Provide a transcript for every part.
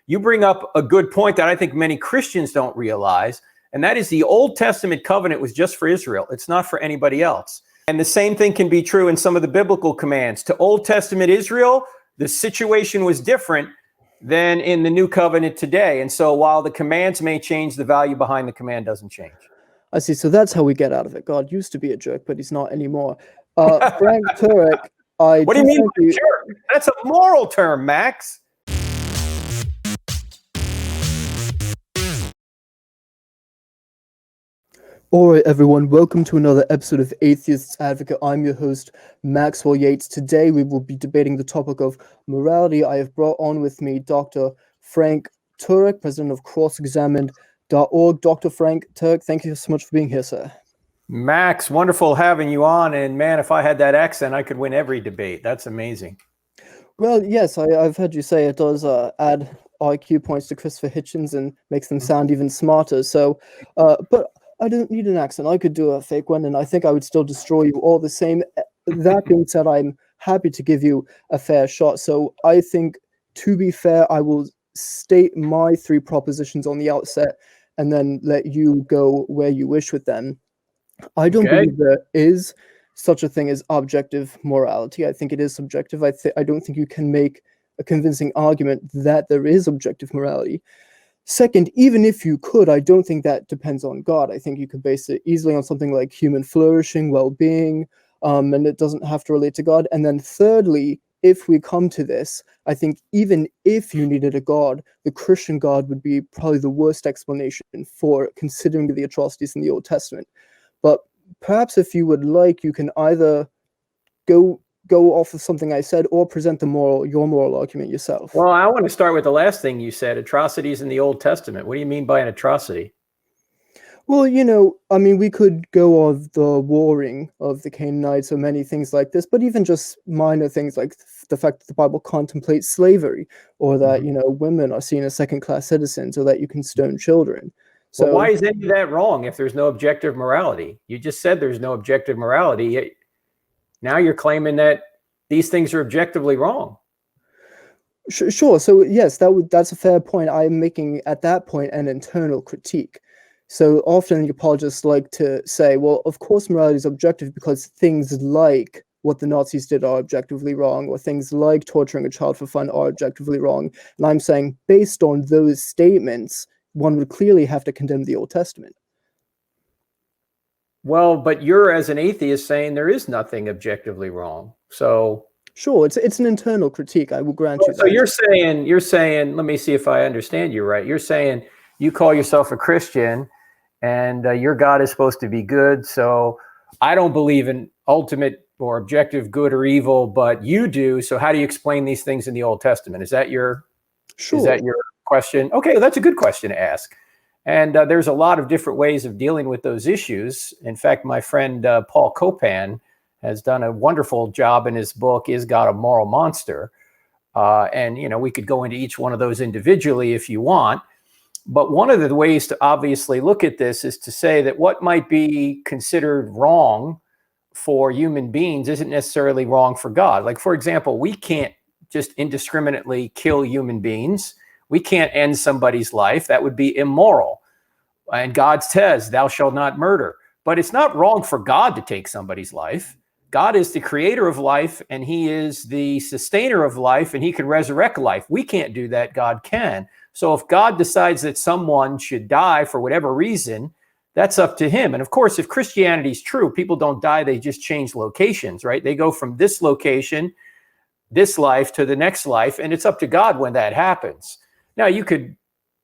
you bring up a good point that I think many Christians don't realize, and that is the Old Testament covenant was just for Israel. It's not for anybody else. And the same thing can be true in some of the biblical commands. To Old Testament Israel, the situation was different than in the new covenant today. And so while the commands may change, the value behind the command doesn't change. I see. So that's how we get out of it. God used to be a jerk, but he's not anymore. Frank Turek, what do you mean by jerk? That's a moral term, Max. All right, everyone, welcome to another episode of Atheist's Advocate. I'm your host, Maxwell Yates. Today, we will be debating the topic of morality. I have brought on with me Dr. Frank Turek, president of crossexamined.org. Dr. Frank Turek, thank you so much for being here, sir. Max, wonderful having you on. And man, if I had that accent, I could win every debate. That's amazing. Well, yes, I've heard you say it does add IQ points to Christopher Hitchens and makes them sound even smarter. So, but I don't need an accent. I could do a fake one, and I think I would still destroy you all the same. That being said, I'm happy to give you a fair shot. So I think, to be fair, I will state my three propositions on the outset and then let you go where you wish with them. I don't believe there is such a thing as objective morality. I think it is subjective. I don't think you can make a convincing argument that there is objective morality. Second, even if you could, I don't think that depends on God. I think you could base it easily on something like human flourishing, well-being, and it doesn't have to relate to God. And then thirdly, if we come to this, I think even if you needed a God, the Christian God would be probably the worst explanation for considering the atrocities in the Old Testament. But perhaps if you would like, you can either go off of something I said or present your moral argument yourself. Well, I want to start with the last thing you said, atrocities in the Old Testament. What do you mean by an atrocity? Well, we could go of the warring of the Canaanites or many things like this, but even just minor things like the fact that the Bible contemplates slavery, or that, women are seen as second-class citizens, or that you can stone children. So why is any of that wrong if there's no objective morality? You just said there's no objective morality. Now you're claiming that these things are objectively wrong. Sure. So yes, that's a fair point. I'm making at that point an internal critique. So often the apologists like to say, well, of course morality is objective because things like what the Nazis did are objectively wrong, or things like torturing a child for fun are objectively wrong. And I'm saying, based on those statements, one would clearly have to condemn the Old Testament. Well, but you're, as an atheist, saying there is nothing objectively wrong. So sure, it's an internal critique. I will grant you that. So you're saying, let me see if I understand you right. You're saying you call yourself a Christian, and your God is supposed to be good. So I don't believe in ultimate or objective good or evil, but you do. So how do you explain these things in the Old Testament? Is that your question? Okay, that's a good question to ask. And there's a lot of different ways of dealing with those issues. In fact, my friend Paul Copan has done a wonderful job in his book, Is God a Moral Monster? And, we could go into each one of those individually if you want. But one of the ways to obviously look at this is to say that what might be considered wrong for human beings isn't necessarily wrong for God. Like, for example, we can't just indiscriminately kill human beings. We can't end somebody's life. That would be immoral. And God says, thou shalt not murder. But it's not wrong for God to take somebody's life. God is the creator of life, and he is the sustainer of life, and he can resurrect life. We can't do that. God can. So if God decides that someone should die for whatever reason, that's up to him. And of course, if Christianity is true, people don't die. They just change locations, right? They go from this location, this life, to the next life, and it's up to God when that happens. Now, you could,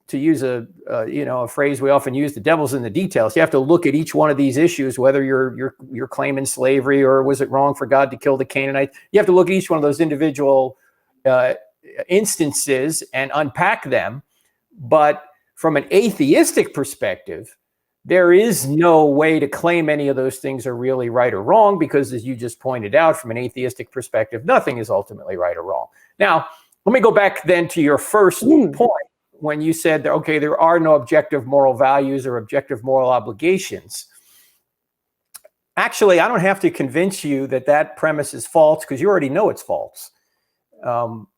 to use a phrase we often use, the devil's in the details. You have to look at each one of these issues, whether you're claiming slavery or was it wrong for God to kill the Canaanites. You have to look at each one of those individual instances and unpack them. But from an atheistic perspective, there is no way to claim any of those things are really right or wrong, because as you just pointed out, from an atheistic perspective, nothing is ultimately right or wrong. Now, let me go back then to your first point when you said that, okay, there are no objective moral values or objective moral obligations. Actually, I don't have to convince you that that premise is false, because you already know it's false.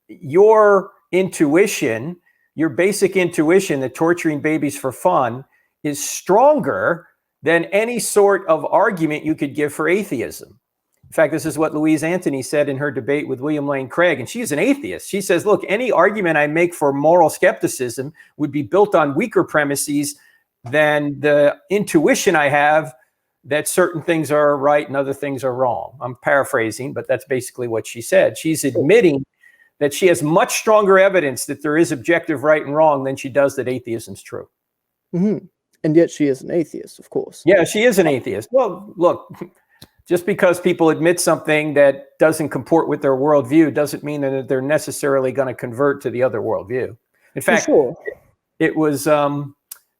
Your intuition your basic intuition that torturing babies for fun is stronger than any sort of argument you could give for atheism. In fact, this is what Louise Antony said in her debate with William Lane Craig, and she's an atheist. She says, look, any argument I make for moral skepticism would be built on weaker premises than the intuition I have that certain things are right and other things are wrong. I'm paraphrasing, but that's basically what she said. She's admitting that she has much stronger evidence that there is objective right and wrong than she does that atheism's true. Mm-hmm. And yet she is an atheist, of course. Yeah, she is an atheist. Well, look, just because people admit something that doesn't comport with their worldview doesn't mean that they're necessarily going to convert to the other worldview. In fact, it was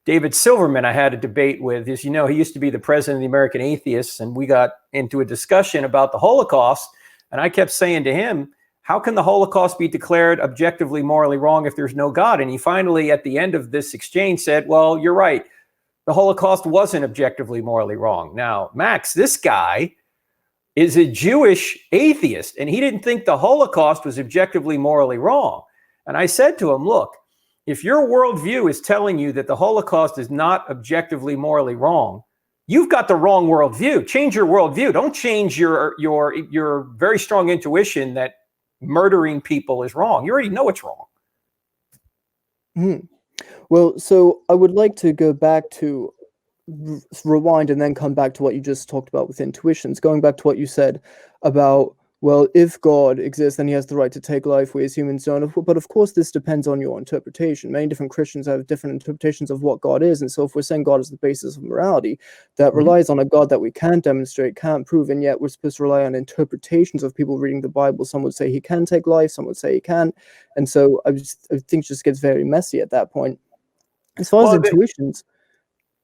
David Silverman I had a debate with. As you know, he used to be the president of the American Atheists, and we got into a discussion about the Holocaust, and I kept saying to him, how can the Holocaust be declared objectively morally wrong if there's no God? And he finally, at the end of this exchange, said, well, you're right. The Holocaust wasn't objectively morally wrong. Now, Max, this guy is a Jewish atheist, and he didn't think the Holocaust was objectively morally wrong. And I said to him, look, if your worldview is telling you that the Holocaust is not objectively morally wrong, you've got the wrong worldview. Change your worldview. Don't change your very strong intuition that murdering people is wrong. You already know it's wrong. Mm. Well, so I would like to go back to rewind and then come back to what you just talked about with intuitions. Going back to what you said about, well, if God exists, then he has the right to take life. We as humans don't. But of course, this depends on your interpretation. Many different Christians have different interpretations of what God is. And so if we're saying God is the basis of morality, that relies on a God that we can't demonstrate, can't prove, and yet we're supposed to rely on interpretations of people reading the Bible. Some would say he can take life, some would say he can't. And so I think it just gets very messy at that point. As far as intuitions...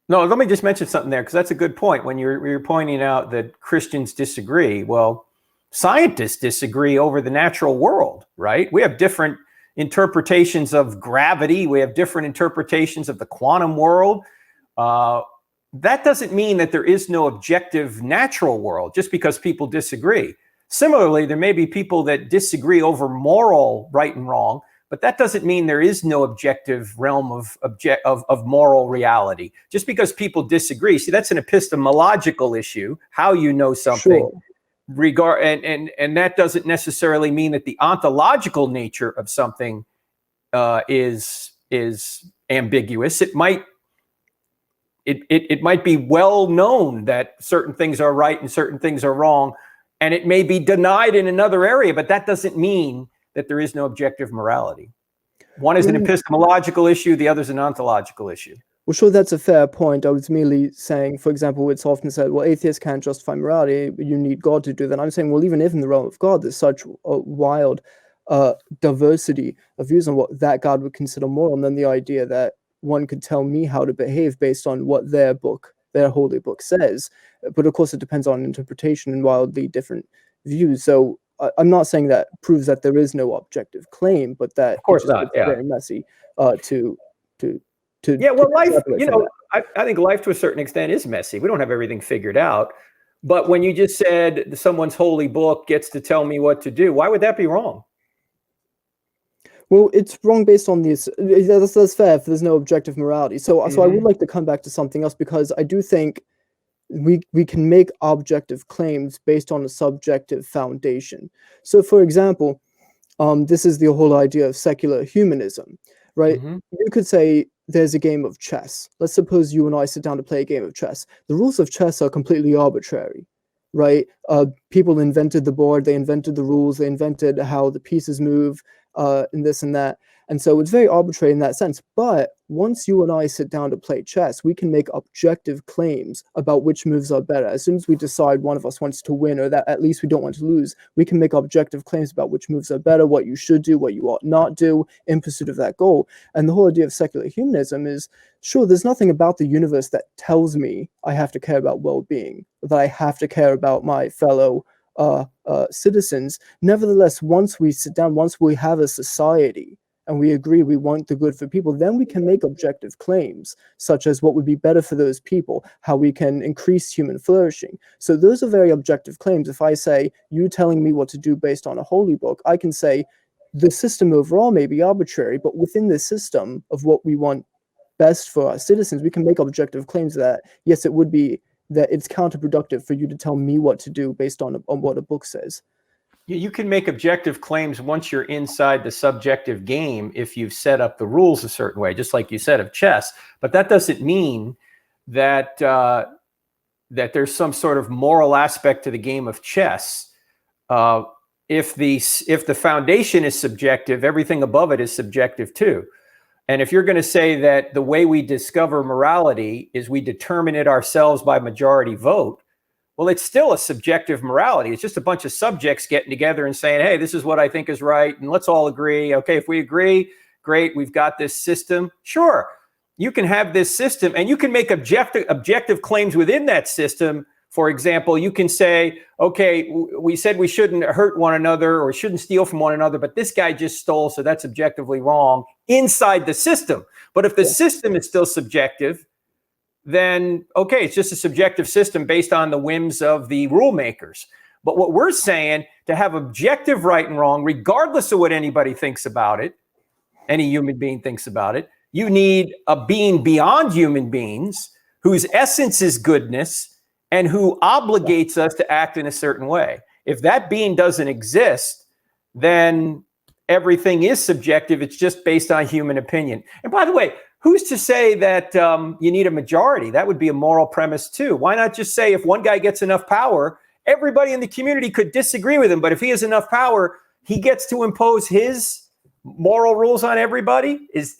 No, let me just mention something there, because that's a good point. When you're pointing out that Christians disagree, well, scientists disagree over the natural world, right? We have different interpretations of gravity. We have different interpretations of the quantum world. That doesn't mean that there is no objective natural world just because people disagree. Similarly, there may be people that disagree over moral right and wrong, but that doesn't mean there is no objective realm of moral reality. Just because people disagree, see, that's an epistemological issue, how you know something. Sure. And that doesn't necessarily mean that the ontological nature of something is ambiguous. It might be well known that certain things are right and certain things are wrong, and it may be denied in another area, but that doesn't mean that there is no objective morality. One is an epistemological issue, the other is an ontological issue. Well, sure, that's a fair point. I was merely saying, for example, it's often said, well, atheists can't justify morality, you need God to do that. I'm saying, well, even if in the realm of God, there's such a wild diversity of views on what that God would consider moral, and then the idea that one could tell me how to behave based on what their holy book says. But of course, it depends on interpretation and wildly different views. So I'm not saying that proves that there is no objective claim, but that of course not. Yeah, very messy to life. I think life to a certain extent is messy. We don't have everything figured out. But when you just said someone's holy book gets to tell me what to do, why would that be wrong? Well, it's wrong based on these. That's fair if there's no objective morality. So I would like to come back to something else, because I do think we can make objective claims based on a subjective foundation. So, for example, this is the whole idea of secular humanism, right? You could say there's a game of chess. Let's suppose you and I sit down to play a game of chess. The rules of chess are completely arbitrary, right? People invented the board, they invented the rules, they invented how the pieces move, and this and that. And so it's very arbitrary in that sense. But once you and I sit down to play chess, we can make objective claims about which moves are better. As soon as we decide one of us wants to win, or that at least we don't want to lose, we can make objective claims about which moves are better, what you should do, what you ought not do in pursuit of that goal. And the whole idea of secular humanism is, sure, there's nothing about the universe that tells me I have to care about well-being, that I have to care about my fellow citizens. Nevertheless, once we sit down, once we have a society, and we agree we want the good for people, then we can make objective claims, such as what would be better for those people, how we can increase human flourishing. So those are very objective claims. If I say, you telling me what to do based on a holy book, I can say, the system overall may be arbitrary, but within the system of what we want best for our citizens, we can make objective claims that, yes, it would be that it's counterproductive for you to tell me what to do based on what a book says. You can make objective claims once you're inside the subjective game if you've set up the rules a certain way, just like you said of chess. But that doesn't mean that that there's some sort of moral aspect to the game of chess. If the foundation is subjective, everything above it is subjective too. And if you're going to say that the way we discover morality is we determine it ourselves by majority vote, well, it's still a subjective morality. It's just a bunch of subjects getting together and saying, hey, this is what I think is right, and let's all agree. Okay, if we agree, great, we've got this system. Sure, you can have this system, and you can make objective claims within that system. For example, you can say, okay, we said we shouldn't hurt one another or shouldn't steal from one another, but this guy just stole, so that's objectively wrong inside the system. But if the system is still subjective, then, okay, it's just a subjective system based on the whims of the rule makers. But what we're saying, to have objective right and wrong, regardless of what anybody thinks about it, any human being thinks about it, you need a being beyond human beings whose essence is goodness and who obligates us to act in a certain way. If that being doesn't exist, then everything is subjective. It's just based on human opinion. And by the way, who's to say that you need a majority? That would be a moral premise too. Why not just say if one guy gets enough power, everybody in the community could disagree with him, but if he has enough power, he gets to impose his moral rules on everybody? Is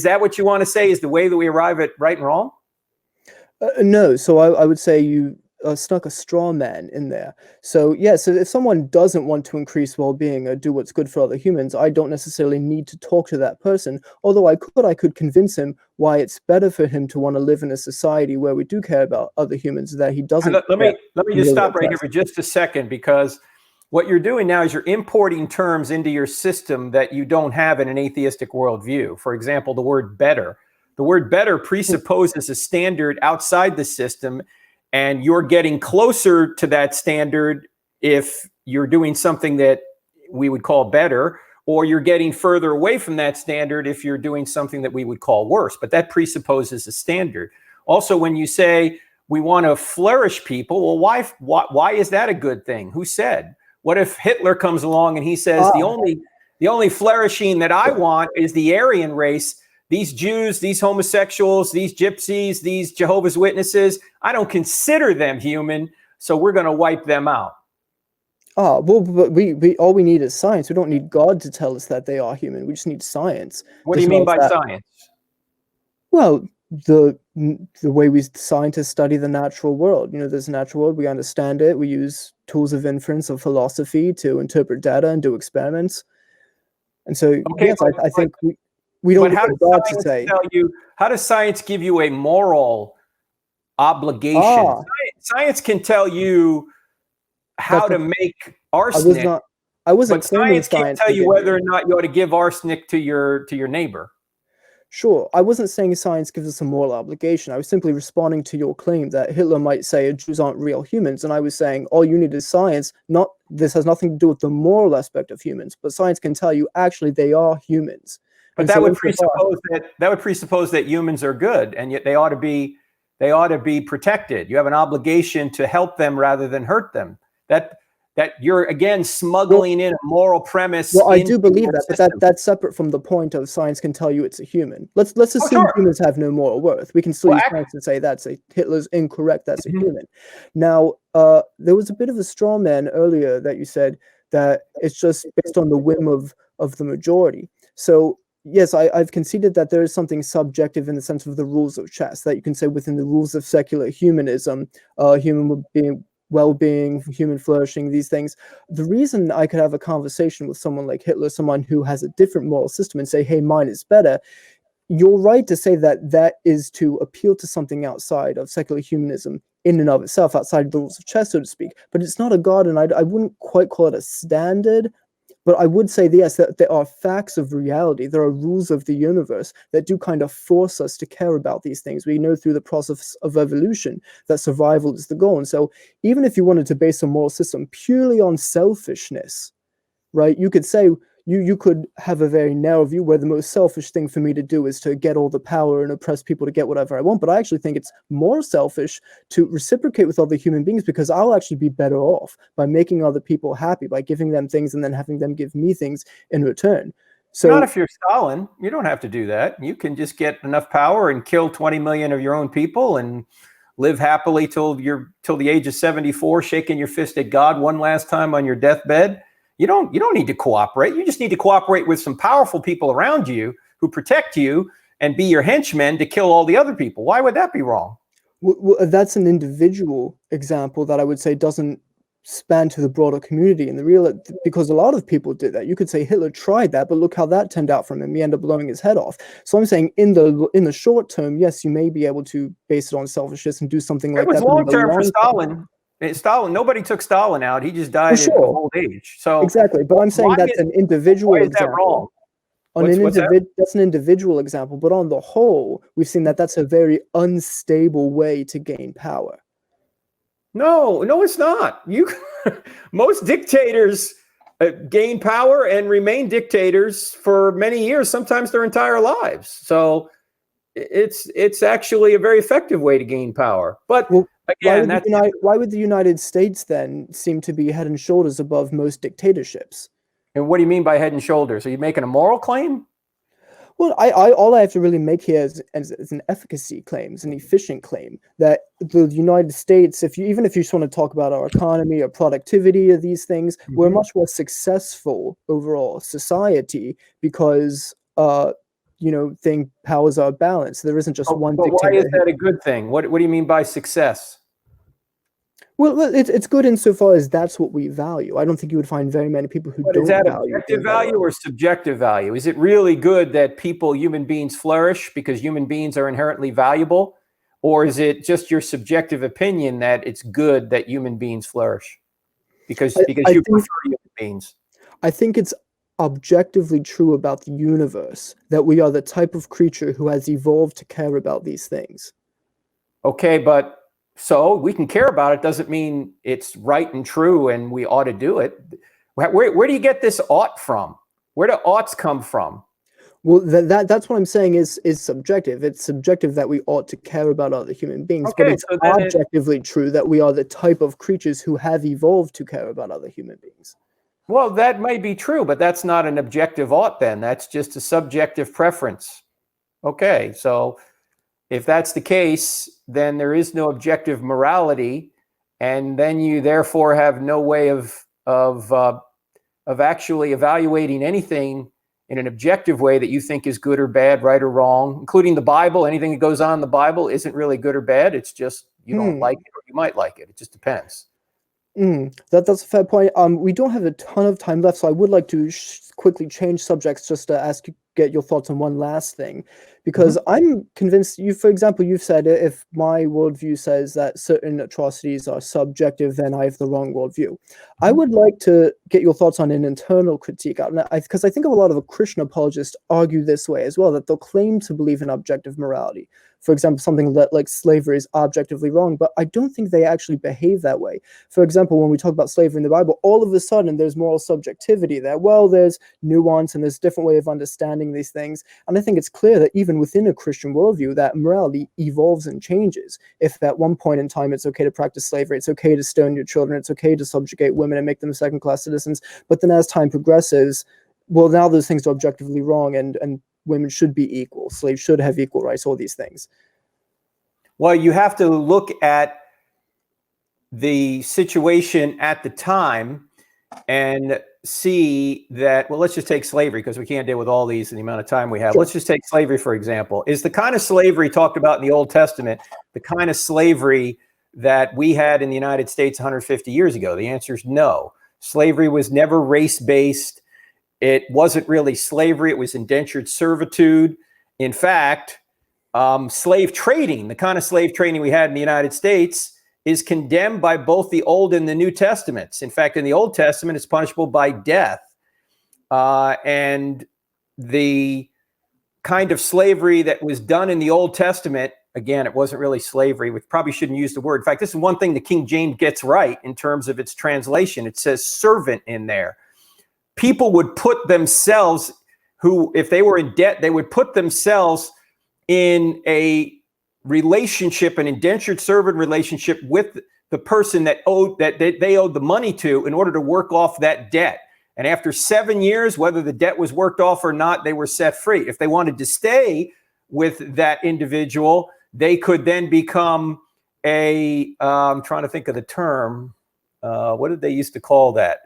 that what you want to say is the way that we arrive at right and wrong? No, so I would say you snuck a straw man in there. So yeah, so if someone doesn't want to increase well-being or do what's good for other humans, I don't necessarily need to talk to that person. Although I could convince him why it's better for him to want to live in a society where we do care about other humans, that he doesn't. Let me just stop right here for just a second, because what you're doing now is you're importing terms into your system that you don't have in an atheistic worldview. For example, the word better. The word better presupposes a standard outside the system, and you're getting closer to that standard if you're doing something that we would call better, or you're getting further away from that standard if you're doing something that we would call worse. But that presupposes a standard. Also, when you say we want to flourish people, well, why is that a good thing? Who said? What if Hitler comes along and he says the only flourishing that I want is the Aryan race? These Jews, these homosexuals, these gypsies, these Jehovah's Witnesses, I don't consider them human, so we're going to wipe them out. Well, but we all we need is science. We don't need God to tell us that they are human. We just need science. What do you mean by science? Well, the way we scientists study the natural world. You know, there's a natural world. We understand it. We use tools of inference of philosophy to interpret data and do experiments. And so, okay, yes, I think we don't need God to say. How does science give you a moral obligation? Science can tell you how to make arsenic. I wasn't saying science can't tell you whether or not you ought to give arsenic to your neighbor. Sure, I wasn't saying science gives us a moral obligation. I was simply responding to your claim that Hitler might say Jews aren't real humans, and I was saying all you need is science. This has nothing to do with the moral aspect of humans, but science can tell you actually they are humans. But that would presuppose that humans are good, and yet they ought to be protected. You have an obligation to help them rather than hurt them. That you're again smuggling in a moral premise. Well, I do believe that, but that's separate from the point of science can tell you it's a human. Let's assume humans have no moral worth. We can still use science and say Hitler's incorrect. That's a human. Now, there was a bit of a straw man earlier that you said that it's just based on the whim of the majority. So yes, I've conceded that there is something subjective in the sense of the rules of chess, that you can say within the rules of secular humanism, human well-being, human flourishing, these things. The reason I could have a conversation with someone like Hitler, someone who has a different moral system, and say, hey, mine is better, you're right to say that is to appeal to something outside of secular humanism in and of itself, outside of the rules of chess, so to speak. But it's not a god, and I wouldn't quite call it a standard. But I would say, yes, that there are facts of reality. There are rules of the universe that do kind of force us to care about these things. We know through the process of evolution that survival is the goal. And so even if you wanted to base a moral system purely on selfishness, right, you could say you could have a very narrow view where the most selfish thing for me to do is to get all the power and oppress people to get whatever I want. But I actually think it's more selfish to reciprocate with other human beings, because I'll actually be better off by making other people happy, by giving them things and then having them give me things in return. So not if you're Stalin. You don't have to do that. You can just get enough power and kill 20 million of your own people and live happily till the age of 74, shaking your fist at God one last time on your deathbed. You don't need to cooperate. You just need to cooperate with some powerful people around you who protect you and be your henchmen to kill all the other people. Why would that be wrong? Well, that's an individual example that I would say doesn't span to the broader community. And because a lot of people did that. You could say Hitler tried that, but look how that turned out from him. He ended up blowing his head off. So I'm saying in the short term, yes, you may be able to base it on selfishness and do something like that. It was long term for Stalin. Stalin, nobody took Stalin out. He just died at old age. So exactly, but I'm saying that's an individual example. Why is that wrong? That's an individual example, but on the whole, we've seen that that's a very unstable way to gain power. No, it's not. Most dictators gain power and remain dictators for many years, sometimes their entire lives. So it's actually a very effective way to gain power. But again, why would the United States then seem to be head and shoulders above most dictatorships? And what do you mean by head and shoulders? Are you making a moral claim? Well, all I have to really make here is an efficacy claim, is an efficient claim that the United States, even if you just want to talk about our economy or productivity or these things, we're a much more successful overall society because powers are balanced. There isn't just one dictator. Why is that a good thing? What do you mean by success? Well, it's good insofar as that's what we value. I don't think you would find very many people who don't value. Is that objective value or subjective value? Is it really good that human beings flourish because human beings are inherently valuable? Or is it just your subjective opinion that it's good that human beings flourish because you prefer human beings? I think it's objectively true about the universe that we are the type of creature who has evolved to care about these things. Okay, but so we can care about it doesn't mean it's right and true and we ought to do it. Where do you get this ought from? Where do oughts come from? Well, that's what I'm saying is subjective. It's subjective that we ought to care about other human beings, but it's objectively true that we are the type of creatures who have evolved to care about other human beings. Well, that might be true, but that's not an objective ought then. That's just a subjective preference. Okay, so if that's the case, then there is no objective morality, and then you therefore have no way of actually evaluating anything in an objective way that you think is good or bad, right or wrong, including the Bible. Anything that goes on in the Bible isn't really good or bad. It's just you don't like it or you might like it. It just depends. That's a fair point. We don't have a ton of time left, so I would like to quickly change subjects just to get your thoughts on one last thing, because I'm convinced for example, you've said if my worldview says that certain atrocities are subjective, then I have the wrong worldview. I would like to get your thoughts on an internal critique, because I think a lot of Christian apologists argue this way as well, that they'll claim to believe in objective morality. For example, something that like slavery is objectively wrong, but I don't think they actually behave that way. For example, when we talk about slavery in the Bible, all of a sudden there's moral subjectivity there. Well, there's nuance and there's a different way of understanding these things. And I think it's clear that even within a Christian worldview, that morality evolves and changes. If at one point in time it's okay to practice slavery, it's okay to stone your children, it's okay to subjugate women and make them second-class citizens. But then as time progresses, well, now those things are objectively wrong, and women should be equal, slaves should have equal rights, all these things. Well, you have to look at the situation at the time and see that, well, let's just take slavery because we can't deal with all these in the amount of time we have. Sure. Let's just take slavery, for example. Is the kind of slavery talked about in the Old Testament the kind of slavery that we had in the United States 150 years ago? The answer is no. Slavery was never race-based. It wasn't really slavery. It was indentured servitude. In fact, slave trading, the kind of slave trading we had in the United States, is condemned by both the Old and the New Testaments. In fact, in the Old Testament, it's punishable by death. And the kind of slavery that was done in the Old Testament, again, it wasn't really slavery. We probably shouldn't use the word. In fact, this is one thing the King James gets right in terms of its translation. It says servant in there. people would put themselves, who, if they were in debt, they would put themselves in a relationship, an indentured servant relationship with the person that they owed the money to in order to work off that debt. And after 7 years, whether the debt was worked off or not, they were set free. If they wanted to stay with that individual, they could then become I'm trying to think of the term. What did they used to call that?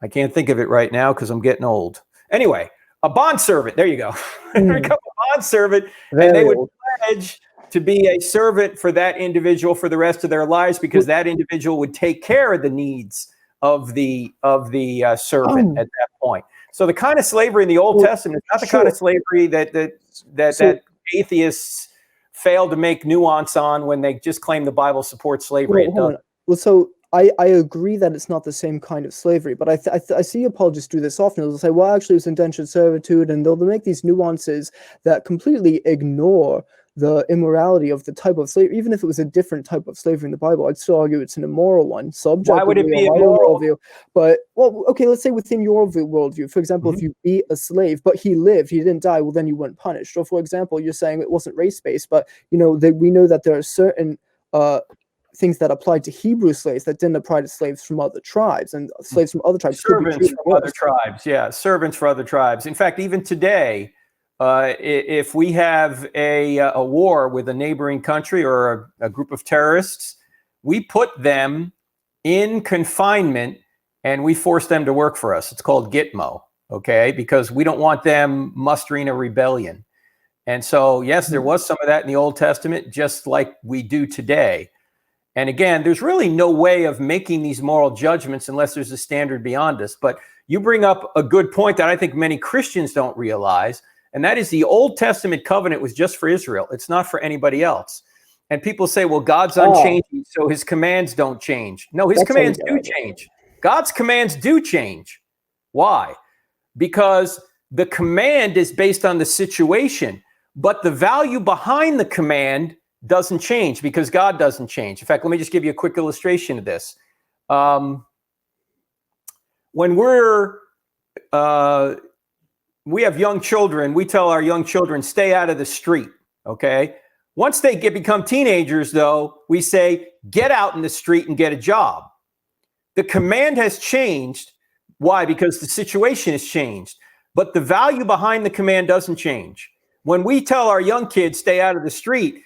I can't think of it right now because I'm getting old. Anyway, a bondservant. There you go. They become a bondservant, and they would pledge to be a servant for that individual for the rest of their lives, because that individual would take care of the needs of the servant at that point. So the kind of slavery in the Old Testament is not the kind of slavery that atheists fail to make nuance on when they just claim the Bible supports slavery. Well, so I agree that it's not the same kind of slavery, but I see apologists do this often. They'll say, well, actually, it's indentured servitude, and they'll make these nuances that completely ignore the immorality of the type of slavery. Even if it was a different type of slavery in the Bible, I'd still argue it's an immoral one. Why would it be immoral? Worldview. But, well, okay, let's say within your worldview, for example, if you beat a slave, but he lived, he didn't die, well, then you weren't punished. Or, for example, you're saying it wasn't race-based, but, we know that there are certain things that applied to Hebrew slaves that didn't apply to slaves from other tribes, and slaves from other tribes. Servants from other tribes, yeah, servants for other tribes. In fact, even today, if we have a war with a neighboring country or a group of terrorists, we put them in confinement and we force them to work for us. It's called Gitmo, okay? Because we don't want them mustering a rebellion. And so, yes, there was some of that in the Old Testament, just like we do today. And again, there's really no way of making these moral judgments unless there's a standard beyond us. But you bring up a good point that I think many Christians don't realize, and that is the Old Testament covenant was just for Israel. It's not for anybody else. And people say, well, God's unchanging, so his commands don't change. No, his commands do change. God's commands do change. Why? Because the command is based on the situation, but the value behind the command doesn't change because God doesn't change. In fact, let me just give you a quick illustration of this. When we have young children, we tell our young children, stay out of the street, okay? Once they become teenagers, though, we say, get out in the street and get a job. The command has changed. Why? Because the situation has changed. But the value behind the command doesn't change. When we tell our young kids, stay out of the street,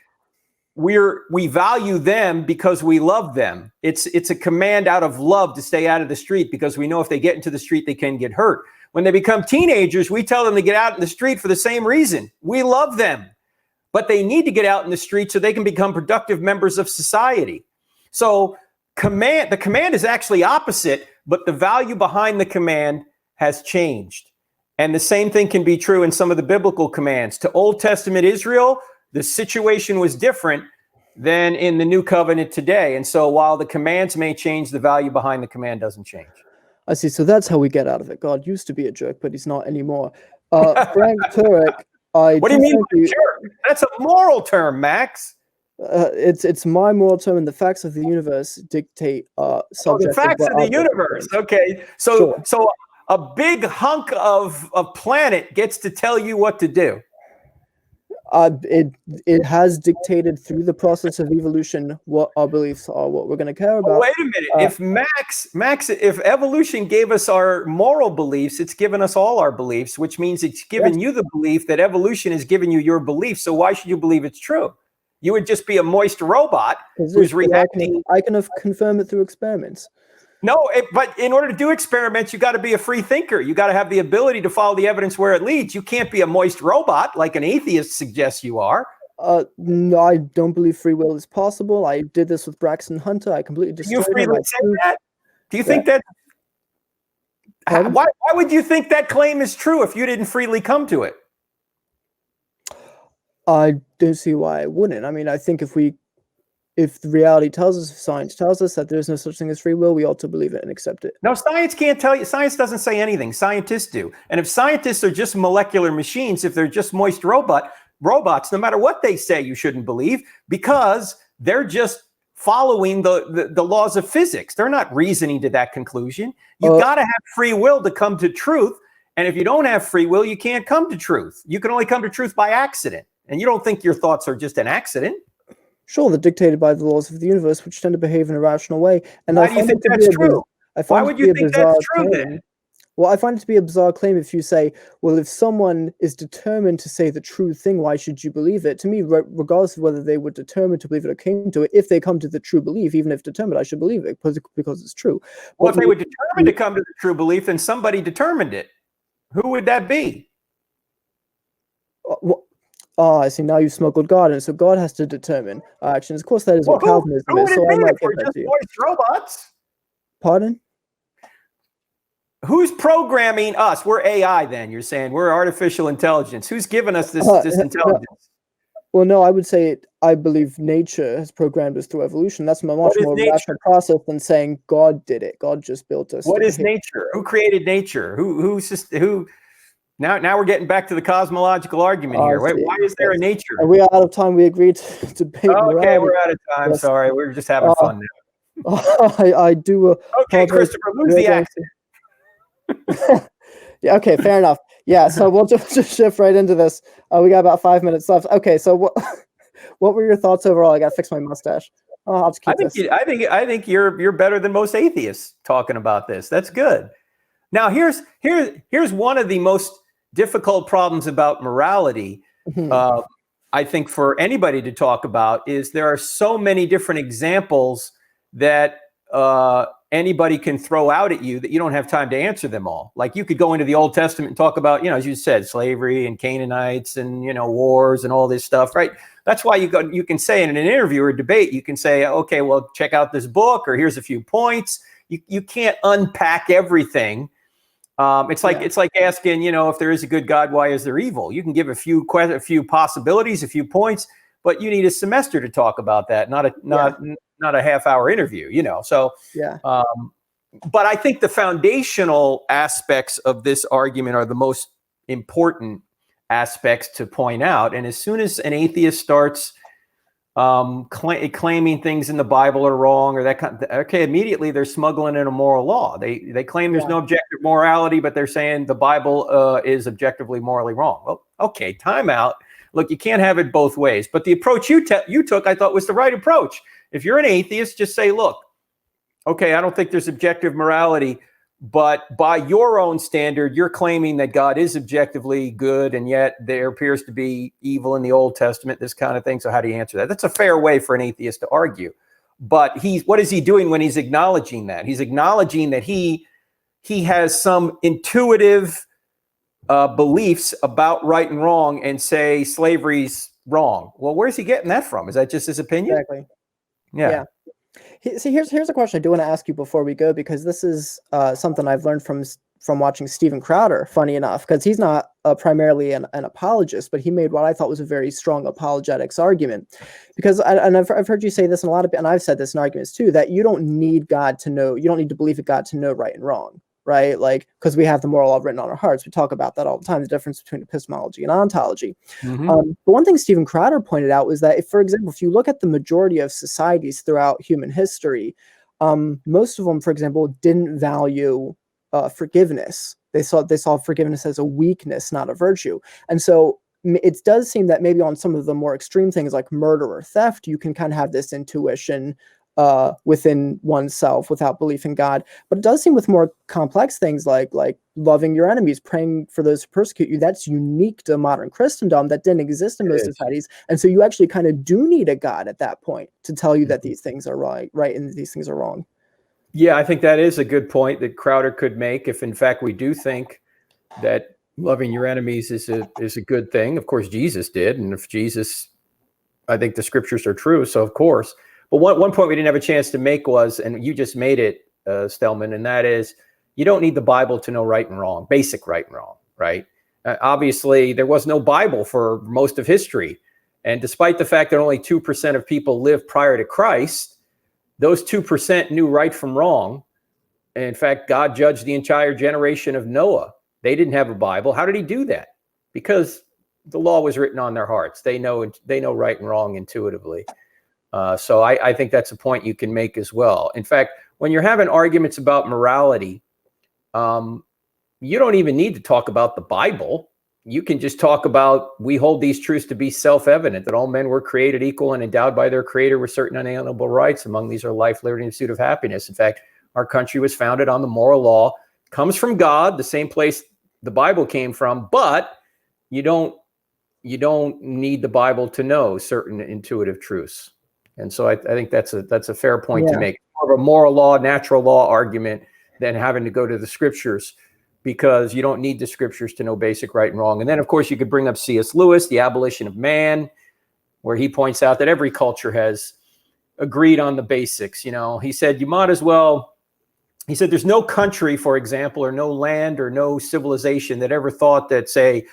we value them because we love them. It's a command out of love to stay out of the street because we know if they get into the street, they can get hurt. When they become teenagers, we tell them to get out in the street for the same reason. We love them, but they need to get out in the street so they can become productive members of society. So the command is actually opposite, but the value behind the command has changed. And the same thing can be true in some of the biblical commands. To Old Testament Israel, the situation was different than in the new covenant today. And so while the commands may change, the value behind the command doesn't change. I see. So that's how we get out of it. God used to be a jerk, but he's not anymore. Frank Turek, what do you mean by jerk? That's a moral term, Max. It's my moral term, and the facts of the universe dictate subject. The facts of the universe. Okay. So a big hunk of planet gets to tell you what to do. It has dictated through the process of evolution what our beliefs are, what we're going to care about. Wait a minute. If evolution gave us our moral beliefs, it's given us all our beliefs, which means it's given you the belief that evolution has given you your belief. So why should you believe it's true? You would just be a moist robot who's reacting. I can confirm it through experiments. No, but in order to do experiments, you got to be a free thinker. You got to have the ability to follow the evidence where it leads. You can't be a moist robot like an atheist suggests you are. No, I don't believe free will is possible. I did this with Braxton Hunter. I completely destroyed you freely say that? Do you think that? Why would you think that claim is true if you didn't freely come to it? I don't see why I wouldn't. I mean, I think if the reality tells us, if science tells us that there's no such thing as free will, we ought to believe it and accept it. No, science can't tell you. Science doesn't say anything. Scientists do. And if scientists are just molecular machines, if they're just moist robots, no matter what they say, you shouldn't believe because they're just following the laws of physics. They're not reasoning to that conclusion. You got to have free will to come to truth. And if you don't have free will, you can't come to truth. You can only come to truth by accident. And you don't think your thoughts are just an accident. Sure, they're dictated by the laws of the universe, which tend to behave in a rational way. And why do you think that's true? Why would you think that's true then? Well, I find it to be a bizarre claim if you say, well, if someone is determined to say the true thing, why should you believe it? To me, regardless of whether they were determined to believe it or came to it, if they come to the true belief, even if determined, I should believe it because it's true. Well, if they were determined to come to the true belief, then somebody determined it. Who would that be? I see. Now you've smuggled God in, so God has to determine our actions. Of course, that is what Calvinism is. So I might give that to you. Robots. Pardon? Who's programming us? We're AI. Then you're saying we're artificial intelligence. Who's given us this intelligence? Well, no, I would say I believe nature has programmed us through evolution. That's a much more rational process than saying God did it. God just built us. What is nature? Who created nature? Who? Now we're getting back to the cosmological argument here. Wait, why is there a nature? Are we out of time? We agreed to debate. Okay, we're out of time. Yes. Sorry, we're just having fun now. I do. Okay, Christopher, lose the accent. Yeah. Okay. Fair enough. Yeah. So we'll just shift right into this. We got about 5 minutes left. Okay. So what were your thoughts overall? I got to fix my mustache. I'll just keep this. I think you're better than most atheists talking about this. That's good. Now here's one of the most difficult problems about morality. I think for anybody to talk about is there are so many different examples that anybody can throw out at you that you don't have time to answer them all. Like you could go into the Old Testament and talk about, as you said, slavery and Canaanites and, wars and all this stuff, right? That's why you can say in an interview or debate, you can say, okay, well, check out this book, or here's a few points. You can't unpack everything. It's like asking, if there is a good God, why is there evil? You can give a few possibilities, a few points, but you need a semester to talk about that, not a half-hour interview, So, yeah. But I think the foundational aspects of this argument are the most important aspects to point out. And as soon as an atheist starts claiming things in the Bible are wrong or that kind of, okay, immediately they're smuggling in a moral law. They claim there's no objective morality, but they're saying the Bible is objectively morally wrong. Well, okay, time out. Look, you can't have it both ways. But the approach you took, I thought, was the right approach. If you're an atheist, just say, look, okay, I don't think there's objective morality, but by your own standard, you're claiming that God is objectively good, and yet there appears to be evil in the Old Testament, this kind of thing. So how do you answer that? That's a fair way for an atheist to argue. But what is he doing when he's acknowledging that? He's acknowledging that he has some intuitive beliefs about right and wrong and say slavery's wrong. Well, where's he getting that from? Is that just his opinion? Exactly. Yeah. See, here's a question I do want to ask you before we go, because this is something I've learned from watching Steven Crowder, funny enough, because he's not primarily an apologist, but he made what I thought was a very strong apologetics argument. Because, I've heard you say this in and I've said this in arguments too, that you don't need God to know, you don't need to believe in God to know right and wrong, right? Like, because we have the moral law written on our hearts. We talk about that all the time, the difference between epistemology and ontology. But one thing Steven Crowder pointed out was that, for example, if you look at the majority of societies throughout human history, most of them, for example, didn't value forgiveness. They saw forgiveness as a weakness, not a virtue. And so it does seem that maybe on some of the more extreme things like murder or theft, you can kind of have this intuition within oneself without belief in God. But it does seem with more complex things like loving your enemies, praying for those who persecute you, that's unique to modern Christendom that didn't exist in most societies. And so you actually kind of do need a God at that point to tell you that these things are right, and these things are wrong. Yeah, I think that is a good point that Crowder could make. If in fact we do think that loving your enemies is a good thing, of course Jesus did, and if Jesus, I think the scriptures are true, so of course. But one point we didn't have a chance to make was, and you just made it, Stelman, and that is, you don't need the Bible to know right and wrong, basic right and wrong, right? Obviously, there was no Bible for most of history. And despite the fact that only 2% of people lived prior to Christ, those 2% knew right from wrong. And in fact, God judged the entire generation of Noah. They didn't have a Bible. How did he do that? Because the law was written on their hearts. They know right and wrong intuitively. So I think that's a point you can make as well. In fact, when you're having arguments about morality, you don't even need to talk about the Bible. You can just talk about, we hold these truths to be self-evident, that all men were created equal and endowed by their creator with certain unalienable rights. Among these are life, liberty, and the pursuit of happiness. In fact, our country was founded on the moral law, comes from God, the same place the Bible came from, but you don't need the Bible to know certain intuitive truths. And so I think that's a fair point to make. More of a moral law, natural law argument than having to go to the scriptures, because you don't need the scriptures to know basic right and wrong. And then, of course, you could bring up C.S. Lewis, The Abolition of Man, where he points out that every culture has agreed on the basics. He said, you might as well, he said, there's no country, for example, or no land or no civilization that ever thought that, say,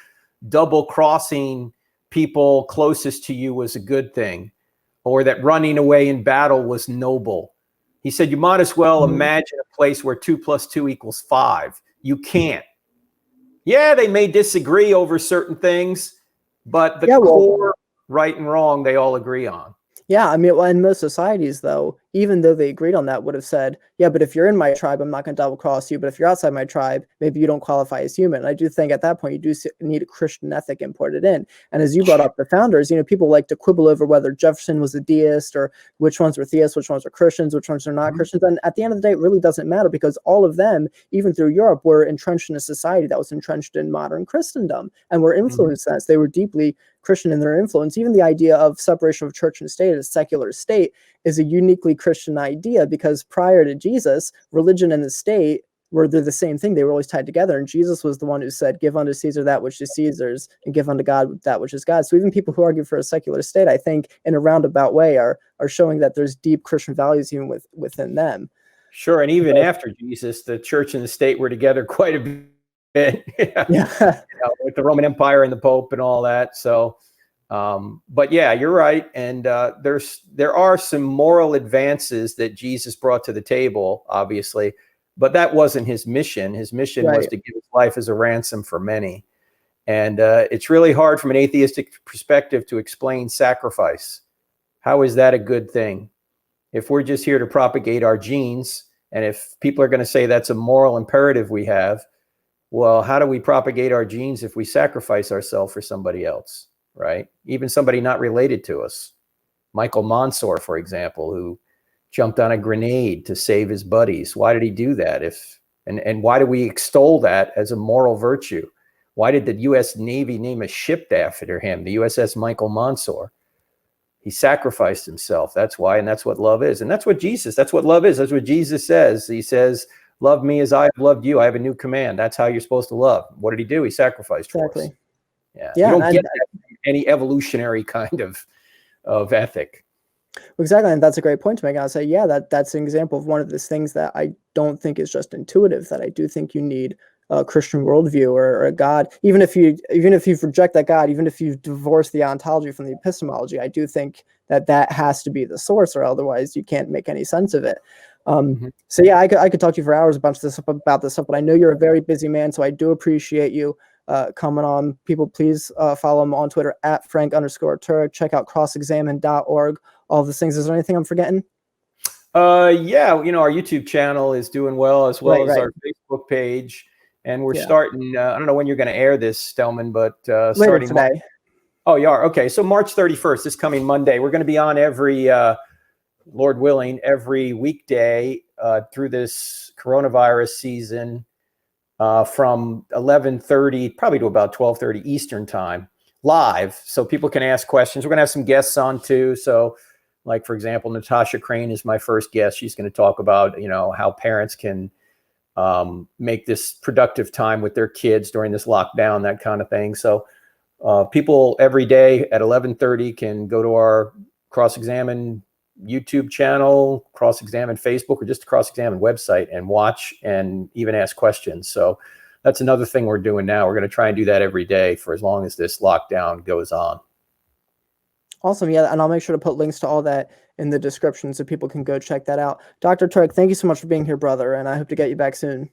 double crossing people closest to you was a good thing, or that running away in battle was noble. He said, you might as well imagine a place where 2 + 2 = 5. You can't. Yeah, they may disagree over certain things, but the core right and wrong, they all agree on. Yeah, I mean, well, in most societies, though, even though they agreed on that, would have said, yeah, but if you're in my tribe, I'm not going to double cross you. But if you're outside my tribe, maybe you don't qualify as human. And I do think at that point, you do need a Christian ethic imported in. And as you brought up the founders, people like to quibble over whether Jefferson was a deist or which ones were theists, which ones are Christians, which ones are not Christians. And at the end of the day, it really doesn't matter, because all of them, even through Europe, were entrenched in a society that was entrenched in modern Christendom and were influenced as they were deeply Christian in their influence. Even the idea of separation of church and state, a secular state, is a uniquely Christian idea, because prior to Jesus, religion and the state they're the same thing. They were always tied together. And Jesus was the one who said, give unto Caesar that which is Caesar's, and give unto God that which is God's. So even people who argue for a secular state, I think in a roundabout way are showing that there's deep Christian values even within them. Sure. And even after Jesus, the church and the state were together quite a bit. With the Roman Empire and the Pope and all that. So, but yeah, you're right. And there are some moral advances that Jesus brought to the table, obviously, but that wasn't his mission. His mission was to give his life as a ransom for many. And it's really hard from an atheistic perspective to explain sacrifice. How is that a good thing? If we're just here to propagate our genes, and if people are going to say that's a moral imperative we have, well, how do we propagate our genes if we sacrifice ourselves for somebody else, right? Even somebody not related to us. Michael Monsoor, for example, who jumped on a grenade to save his buddies. Why did he do that? And why do we extol that as a moral virtue? Why did the U.S. Navy name a ship after him, the USS Michael Monsoor? He sacrificed himself. That's why, and that's what love is. And that's what love is. That's what Jesus says. He says, love me as I have loved you. I have a new command. That's how you're supposed to love. What did he do? He sacrificed for us. Yeah. You don't get any evolutionary kind of ethic. Exactly. And that's a great point to make. I'll say, yeah, that's an example of one of those things that I don't think is just intuitive, that I do think you need a Christian worldview or a God. Even if you reject that God, even if you divorce the ontology from the epistemology, I do think that has to be the source, or otherwise you can't make any sense of it. So yeah, I could talk to you for hours about this stuff, but I know you're a very busy man, so I do appreciate you coming on. People, please follow him on Twitter at Frank_Turek. Check out crossexamine.org. All these things. Is there anything I'm forgetting? Yeah, our YouTube channel is doing well, as well as our Facebook page. And we're starting, I don't know when you're going to air this, Stelman, but starting today. Oh, you are? Okay. So March 31st, this coming Monday, we're going to be on every, Lord willing, every weekday through this coronavirus season from 11:30 probably to about 12:30 Eastern time, live. So people can ask questions. We're going to have some guests on too. So like, for example, Natasha Crane is my first guest. She's going to talk about, how parents can make this productive time with their kids during this lockdown, that kind of thing. So people every day at 11:30 can go to our Cross-Examine YouTube channel, Cross-Examine Facebook, or just the Cross-Examine website and watch and even ask questions. So that's another thing we're doing now. We're going to try and do that every day for as long as this lockdown goes on. Awesome. Yeah. And I'll make sure to put links to all that in the description so people can go check that out. Dr. Turek, thank you so much for being here, brother. And I hope to get you back soon.